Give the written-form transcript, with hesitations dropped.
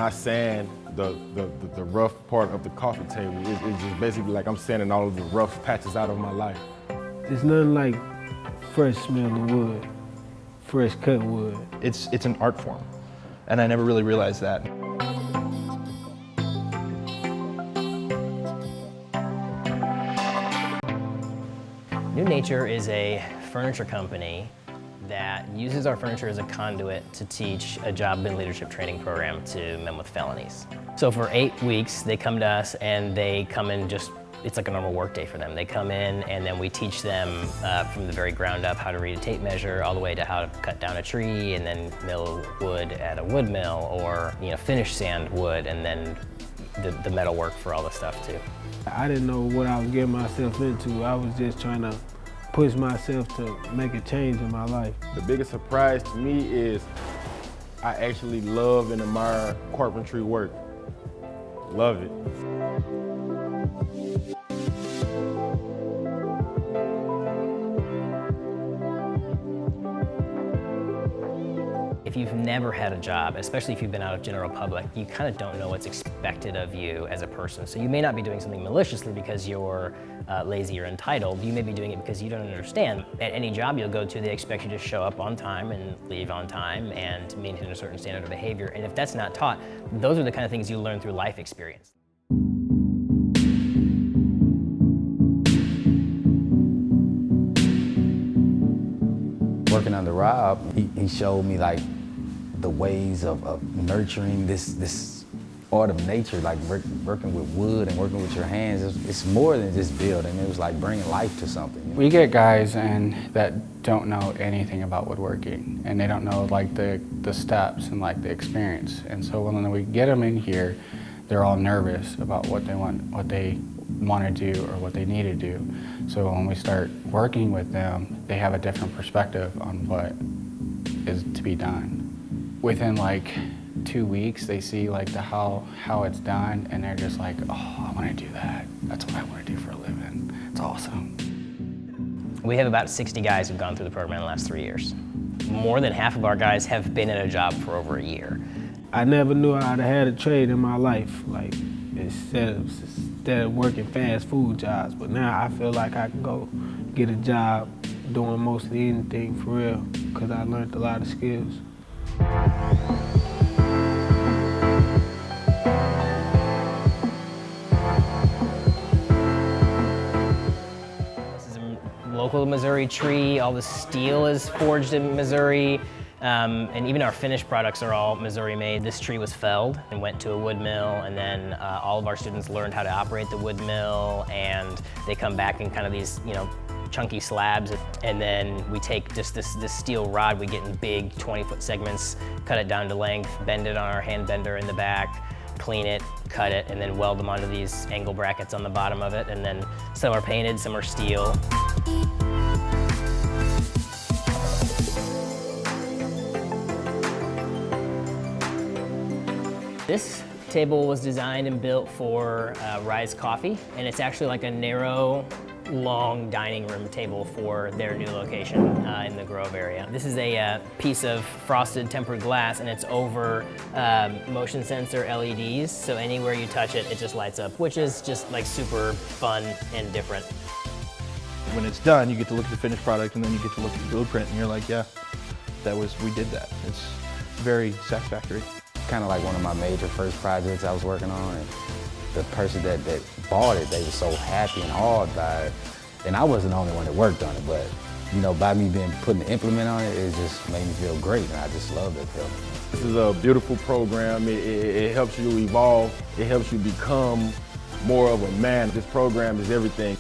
I sand the rough part of the coffee table, it's just basically like I'm sanding all of the rough patches out of my life. There's nothing like fresh smelling wood, fresh cut wood. It's an art form, and I never really realized that. Anew Nature is a furniture company that uses our furniture as a conduit to teach a job and leadership training program to men with felonies. So for 8 weeks, they come to us and they come in it's like a normal work day for them. They come in and then we teach them from the very ground up how to read a tape measure all the way to how to cut down a tree and then mill wood at a wood mill, or finish sand wood, and then the metal work for all the stuff too. I didn't know what I was getting myself into. I was just trying to push myself to make a change in my life. The biggest surprise to me is I actually love and admire carpentry work. Love it. If you've never had a job, especially if you've been out of general public, you kind of don't know what's expected of you as a person. So you may not be doing something maliciously because you're lazy or entitled. You may be doing it because you don't understand. At any job you'll go to, they expect you to show up on time and leave on time and maintain a certain standard of behavior. And if that's not taught, those are the kind of things you learn through life experience. Working under Rob, he showed me like the ways of nurturing this art of nature, like working with wood and working with your hands. It's more than just building. It was like bringing life to something. We get guys that don't know anything about woodworking, and they don't know like the steps and like the experience. And so when we get them in here, they're all nervous about what they want to do or what they need to do. So when we start working with them, they have a different perspective on what is to be done. Within like 2 weeks, they see like how it's done, and they're just like, oh, I want to do that. That's what I want to do for a living. It's awesome. We have about 60 guys who've gone through the program in the last 3 years. More than half of our guys have been in a job for over a year. I never knew I'd have had a trade in my life, like instead of working fast food jobs. But now I feel like I can go get a job doing mostly anything for real, because I learned a lot of skills. This is a local Missouri tree. All the steel is forged in Missouri. And even our finished products are all Missouri made. This tree was felled and went to a wood mill, and then all of our students learned how to operate the wood mill, and they come back in kind of these, chunky slabs, and then we take just this steel rod we get in big 20-foot segments, cut it down to length, bend it on our hand bender in the back, clean it, cut it, and then weld them onto these angle brackets on the bottom of it, and then some are painted, some are steel. This table was designed and built for Rise Coffee, and it's actually like a narrow, long dining room table for their new location in the Grove area. This is a piece of frosted tempered glass, and it's over motion sensor LEDs, so anywhere you touch it, it just lights up, which is just like super fun and different. When it's done, you get to look at the finished product, and then you get to look at the blueprint, and you're like, yeah, we did that. It's very satisfactory. Kind of like one of my major first projects I was working on, and the person that bought it, they were so happy and awed by it. And I wasn't the only one that worked on it, but by me putting the implement on it, it just made me feel great, and I just loved it. This is a beautiful program. It helps you evolve. It helps you become more of a man. This program is everything.